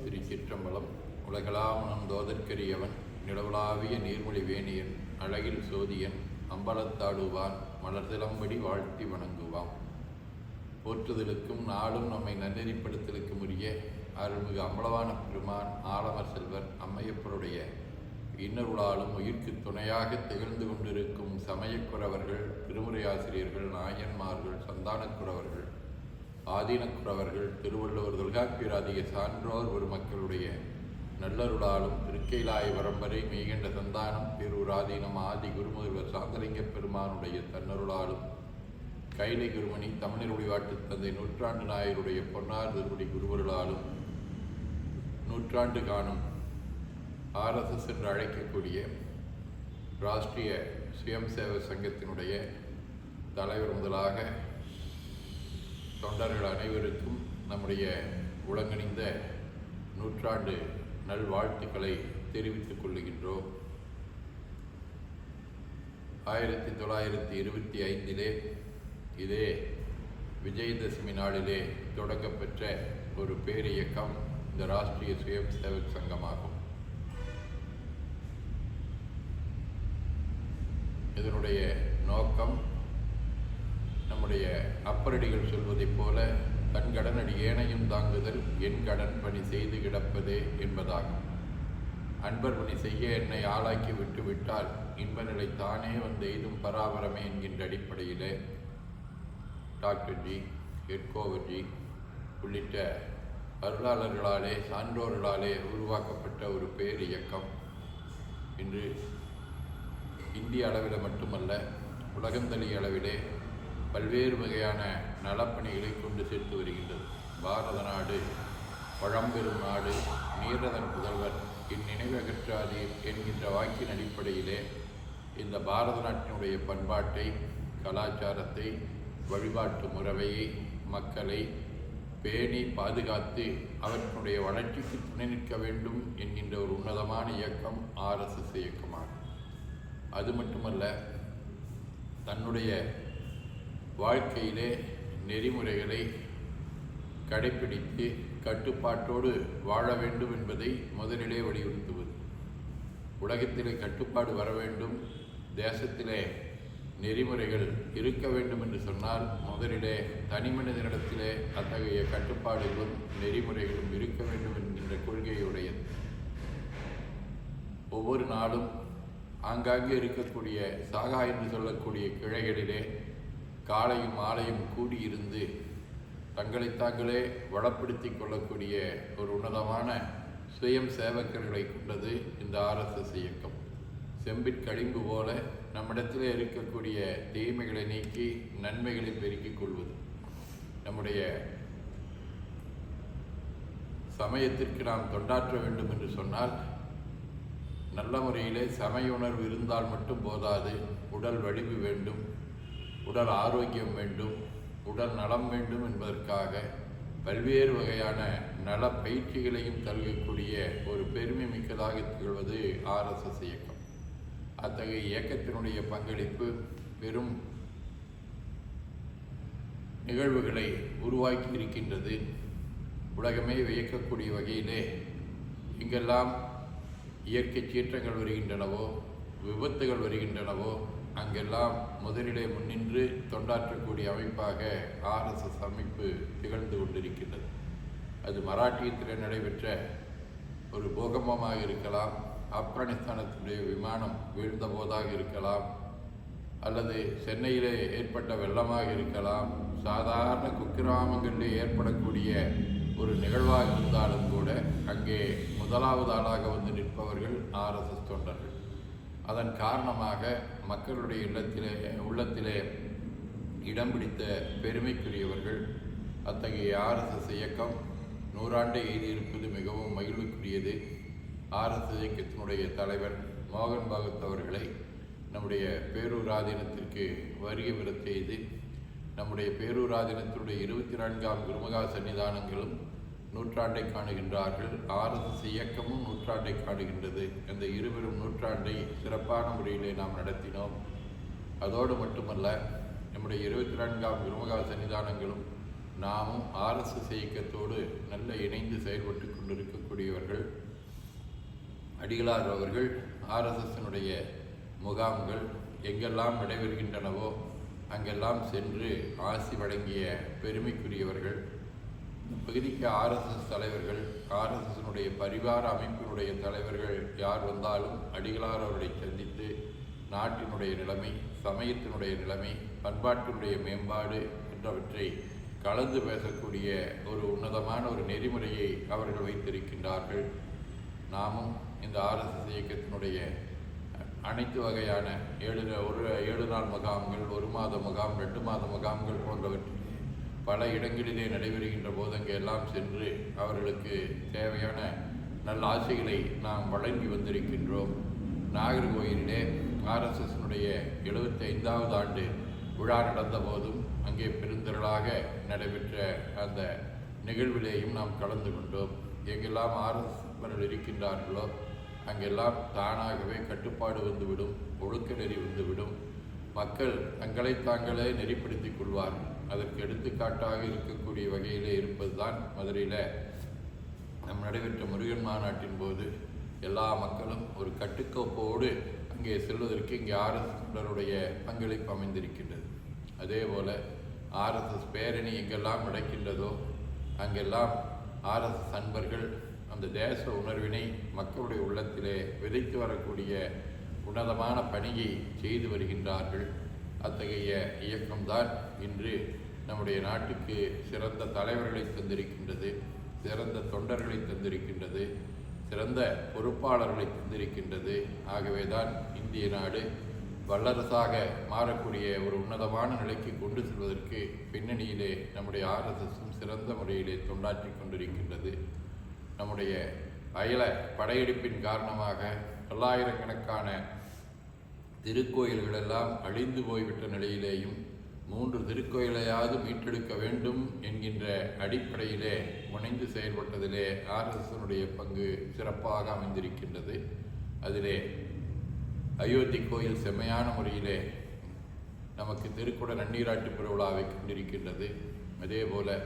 திருச்சிற்றம்பலம். உலகளாமணம் தோதற்கரியவன் நிலவலாவிய நீர்மொழி வேணியன் அழகில் சோதியன் அம்பலத்தாடுவான் மலர்திலம்படி வாழ்த்தி வணங்குவான். போற்றுதலுக்கும் நாளும் நம்மை நன்னெறிப்படுத்தலுக்கும் உரிய அருள்மிகு அம்பலவான பெருமான் ஆலமர் செல்வர் அம்மையப்பருடைய இன்னருளாலும் உயிர்க்கு துணையாக திகழ்ந்து கொண்டிருக்கும் சமயக்குறவர்கள், திருமுறையாசிரியர்கள், நாயன்மார்கள், சந்தானக்குறவர்கள், ஆதீனக்குறவர்கள், திருவள்ளுவர், தொல்காப்பியராதிய சான்றோர் ஒரு மக்களுடைய நல்லருளாலும் திருக்கைலாய வரம்பரை மெய்கண்ட சந்தானம் பேரூராதீனம் ஆதி குருமுதல்வர் சாந்தலிங்க பெருமானுடைய தன்னருளாலும் கைலை குருமணி தமிழர் ஒளிவாட்டு தந்தை நூற்றாண்டு நாயருடைய பொன்னார் திருமுடி குருவருளாலும் நூற்றாண்டு காணும் RSS என்று அழைக்கக்கூடிய ராஷ்டிரிய சுயம் சேவை சங்கத்தினுடைய தலைவர் முதலாக தொண்டர்கள் அனைவருக்கும் நம்முடைய உலகணிந்த நூற்றாண்டு நல்வாழ்த்துக்களை தெரிவித்துக் கொள்ளுகின்றோம். 1925 இதே விஜயதசமி நாளிலே தொடங்கப்பெற்ற ஒரு பேரியக்கம் இந்த ராஷ்டிரிய சுயம் சேவக் சங்கமாகும். இதனுடைய நோக்கம் நம்முடைய அப்பரடிகள் சொல்வதைப் போல தன் கடனடி ஏனையும் தாங்குதல் என் கடன் பணி செய்து கிடப்பதே என்பதாகும். அன்பர் பணி செய்ய என்னை ஆளாக்கி விட்டுவிட்டால் இன்ப நிலை தானே வந்து எய்தும் பராபரமே என்கின்ற அடிப்படையிலே டாக்டர் ஜி, எட்கோவர் உள்ளிட்ட அருளாளர்களாலே சான்றோர்களாலே உருவாக்கப்பட்ட ஒரு பேர் இயக்கம் இன்று இந்திய அளவில் மட்டுமல்ல உலகந்தளிய அளவிலே பல்வேறு வகையான நலப்பணிகளை கொண்டு சேர்த்து வருகின்றது. பாரத நாடு பழம்பெரும் நாடு, நீரதன் புதல்வர் இந்நினைவகற்றாதீர் என்கின்ற வாக்கின் அடிப்படையிலே இந்த பாரத நாட்டினுடைய பண்பாட்டை, கலாச்சாரத்தை, வழிபாட்டு முறையை, மக்களை பேணி பாதுகாத்து அவற்றினுடைய வளர்ச்சிக்கு துணை நிற்க வேண்டும் என்கின்ற ஒரு உன்னதமான இயக்கம் RSS இயக்கமாகும். அது மட்டுமல்ல, தன்னுடைய வாழ்க்கையிலே நெறிமுறைகளை கடைப்பிடித்து கட்டுப்பாட்டோடு வாழ வேண்டும் என்பதை முதலிலே வலியுறுத்துவது. உலகத்திலே கட்டுப்பாடு வர வேண்டும், தேசத்திலே நெறிமுறைகள் இருக்க வேண்டும் என்று சொன்னால் முதலிலே தனிமனிதனிடத்திலே அத்தகைய கட்டுப்பாடுகளும் நெறிமுறைகளும் இருக்க வேண்டும் என்கின்ற கொள்கையுடையது. ஒவ்வொரு நாளும் ஆங்காங்கே இருக்கக்கூடிய சாகா என்று சொல்லக்கூடிய கிளைகளிலே காலையும் மாலையும் கூடியிருந்து தங்களை தாங்களே வளப்படுத்தி கொள்ளக்கூடிய ஒரு உன்னதமான சுயம் சேவகர்களை கொண்டது இந்த RSS இயக்கம். செம்பிற்கழிம்பு போல நம்மிடத்திலே இருக்கக்கூடிய தீமைகளை நீக்கி நன்மைகளை பெருக்கிக் கொள்வது. நம்முடைய சமயத்திற்கு நாம் தொண்டாற்ற வேண்டும் என்று சொன்னால் நல்ல முறையிலே சமய உணர்வு இருந்தால் மட்டும் போதாது. உடல் வலிவு வேண்டும், உடல் ஆரோக்கியம் வேண்டும், உடல் நலம் வேண்டும் என்பதற்காக பல்வேறு வகையான நல பயிற்சிகளையும் தருகக்கூடிய ஒரு பெருமை மிக்கதாக திகழ்வது RSS இயக்கம். அத்தகைய இயக்கத்தினுடைய பங்களிப்பு பெரும் நிகழ்வுகளை உருவாக்கி இருக்கின்றது. உலகமே வியக்கக்கூடிய வகையிலே இங்கெல்லாம் இயற்கை சீற்றங்கள் வருகின்றனவோ, விபத்துகள் வருகின்றனவோ, அங்கெல்லாம் முதலிலே முன்னின்று தொண்டாற்றக்கூடிய அமைப்பாக RSS அமைப்பு திகழ்ந்து கொண்டிருக்கின்றது. அது மராட்டியத்திலே நடைபெற்ற ஒரு பூகம்பமாக இருக்கலாம், ஆப்கானிஸ்தானத்துடைய விமானம் வீழ்ந்த போதாக இருக்கலாம், அல்லது சென்னையிலே ஏற்பட்ட வெள்ளமாக இருக்கலாம், சாதாரண குக்கிராமங்களிலே ஏற்படக்கூடிய ஒரு நிகழ்வாக இருந்தாலும் கூட அங்கே முதலாவது ஆளாக வந்து நிற்பவர்கள் RSS தொண்டர்கள். அதன் காரணமாக மக்களுடைய உள்ளத்திலே இடம் பிடித்த பெருமைக்குரியவர்கள். அத்தகைய RSS இயக்கம் 100 ஆண்டை எய்தியிருப்பது மிகவும் மகிழ்வுக்குரியது. RSS இயக்கத்தினுடைய தலைவர் மோகன் பகவத் அவர்களை நம்முடைய பேரூராதீனத்திற்கு வருகை பெற செய்து நம்முடைய பேரூராதீனத்தினுடைய 24ஆம் குருமகா சன்னிதானங்களும் நூற்றாண்டை காணுகின்றார்கள். RSS இயக்கமும் நூற்றாண்டை காணுகின்றது. அந்த இருவரும் நூற்றாண்டை சிறப்பான முறையிலே நாம் நடத்தினோம். அதோடு மட்டுமல்ல, நம்முடைய 24ஆம் குருமகா சன்னிதானங்களும் நாமும் ஆர்எஸ்எஸ் இயக்கத்தோடு நல்ல இணைந்து செயல்பட்டு கொண்டிருக்கக்கூடியவர்கள். அடிகளார் அவர்கள் ஆர்எஸ்எஸ்னுடைய முகாம்கள் எங்கெல்லாம் நடைபெறுகின்றனவோ அங்கெல்லாம் சென்று ஆசி வழங்கிய பெருமைக்குரியவர்கள். பகுதிக்கு ஆர்எஸ்எஸ் தலைவர்கள், ஆர்எஸ்எஸ்னுடைய பரிவார அமைப்பினுடைய தலைவர்கள் யார் வந்தாலும் அடிகளார் அவர்களை சந்தித்து நாட்டினுடைய நிலைமை, சமயத்தினுடைய நிலைமை, பண்பாட்டினுடைய மேம்பாடு என்றவற்றை கலந்து பேசக்கூடிய ஒரு உன்னதமான ஒரு நெறிமுறையை அவர்கள் வைத்திருக்கின்றார்கள். நாமும் இந்த ஆர்எஸ்எஸ் இயக்கத்தினுடைய அனைத்து வகையான 7 நாள் முகாம்கள், 1 மாத முகாம், 2 மாத முகாம்கள் போன்றவற்றில் பல இடங்களிலே நடைபெறுகின்ற போது அங்கே எல்லாம் சென்று அவர்களுக்கு தேவையான நல்ல ஆசைகளை நாம் வழங்கி வந்திருக்கின்றோம். நாகர்கோயிலிலே ஆர்எஸ்எஸ்னுடைய 75வது ஆண்டு விழா நடந்த போதும் அங்கே பெருந்திரளாக நடைபெற்ற அந்த நிகழ்விலேயும் நாம் கலந்து கொண்டோம். எங்கெல்லாம் ஆர்எஸ்எஸ்வர்கள் இருக்கின்றார்களோ அங்கெல்லாம் தானாகவே கட்டுப்பாடு வந்துவிடும், ஒழுக்க நெறி வந்துவிடும். மக்கள் தங்களை தாங்களே நெறிப்படுத்திக் கொள்வார்கள். அதற்கு எடுத்துக்காட்டாக இருக்கக்கூடிய வகையிலே இருப்பதுதான் மதுரையில் நம் நடைபெற்ற முருகன் மாநாட்டின் போது எல்லா மக்களும் ஒரு கட்டுக்கோப்போடு அங்கே செல்வதற்கு இங்கே ஆர்எஸ்எஸ்னுடைய பங்களிப்பு அமைந்திருக்கின்றது. அதே போல் ஆர்எஸ்எஸ் பேரணி எங்கெல்லாம் நடக்கின்றதோ அங்கெல்லாம் ஆர்எஸ்எஸ் அன்பர்கள் அந்த தேச உணர்வினை மக்களுடைய உள்ளத்திலே விதைத்து வரக்கூடிய உன்னதமான பணியை செய்து வருகின்றார்கள். அத்தகைய இயக்கம்தான் இன்று நம்முடைய நாட்டுக்கு சிறந்த தலைவர்களை தந்திருக்கின்றது, சிறந்த தொண்டர்களை தந்திருக்கின்றது, சிறந்த பொறுப்பாளர்களை தந்திருக்கின்றது. ஆகவேதான் இந்திய நாடு வல்லரசாக மாறக்கூடிய ஒரு உன்னதமான நிலைக்கு கொண்டு செல்வதற்கு பின்னணியிலே நம்முடைய ஆர்எஸ்எஸும் சிறந்த முறையிலே தொண்டாற்றி கொண்டிருக்கின்றது. நம்முடைய அயல படையெடுப்பின் காரணமாக பல்லாயிரக்கணக்கான திருக்கோயில்களெல்லாம் அழிந்து போய்விட்ட நிலையிலேயும் 3 திருக்கோயிலையாவது மீட்டெடுக்க வேண்டும் என்கின்ற அடிப்படையிலே முனைந்து செயல்பட்டதிலே ஆர்எஸ்எஸ்னுடைய பங்கு சிறப்பாக அமைந்திருக்கின்றது. அதிலே அயோத்தி கோயில் செம்மையான முறையிலே நமக்கு திருக்குட நன்னீராட்டு பெருவிழாவை கொண்டிருக்கின்றது. அதே போல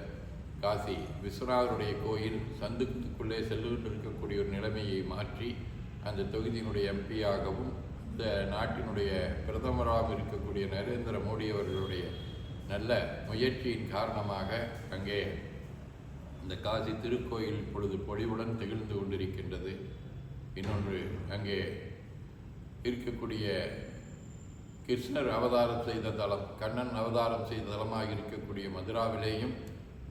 காசி விஸ்வநாதருடைய கோயில் சந்துக்குள்ளே செல்லுகின்றிருக்கக்கூடிய ஒரு நிலைமையை மாற்றி அந்த தொகுதியினுடைய எம்பியாகவும் இந்த நாட்டினுடைய பிரதமராக இருக்கக்கூடிய நரேந்திர மோடி அவர்களுடைய நல்ல முயற்சியின் காரணமாக அங்கே இந்த காசி திருக்கோயில் இப்பொழுது பொலிவுடன் திகழ்ந்து கொண்டிருக்கின்றது. இன்னொன்று, அங்கே இருக்கக்கூடிய கிருஷ்ணர் அவதாரம் செய்த தலம், கண்ணன் அவதாரம் செய்த தலமாக இருக்கக்கூடிய மதுராவிலேயும்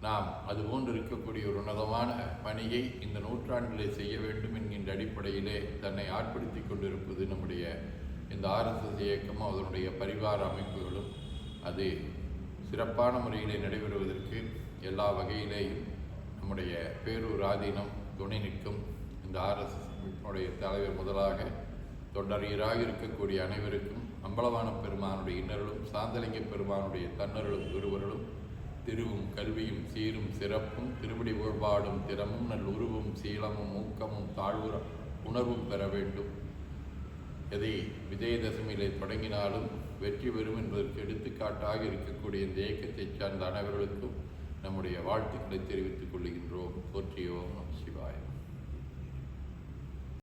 நாம் அதுபோன்று இருக்கக்கூடிய ஒரு உன்னதமான பணியை இந்த நூற்றாண்டிலே செய்ய வேண்டும் என்கின்ற அடிப்படையிலே தன்னை ஆட்படுத்தி கொண்டிருப்பது நம்முடைய இந்த ஆர்எஸ்எஸ் இயக்கமும் அதனுடைய பரிவார அமைப்புகளும். அது சிறப்பான முறையிலே நடைபெறுவதற்கு எல்லா வகையிலேயும் நம்முடைய பேரூர் ஆதீனம் துணை நிற்கும். இந்த ஆர்எஸ்எஸ் அமைப்பினுடைய தலைவர் முதலாக தொண்டரியராக இருக்கக்கூடிய அனைவருக்கும் அம்பலவான பெருமானுடைய இன்னர்களும் சாந்தலிங்க பெருமானுடைய தன்னர்களும் குருவர்களும் திருவும் கல்வியும் சீரும் சிறப்பும் திருப்படி உள்பாடும் திறமும் நல் உருவும் சீலமும் ஊக்கமும் தாழ்வுற உணர்வும் பெற வேண்டும். எதை விஜயதசமியிலே தொடங்கினாலும் வெற்றி பெறும் என்பதற்கு எடுத்துக்காட்டாக இருக்கக்கூடிய இந்த இயக்கத்தை சார்ந்த அனைவர்களுக்கும் நம்முடைய வாழ்த்துக்களை தெரிவித்துக் கொள்கின்றோம். போற்றியோம். நம சிவாய.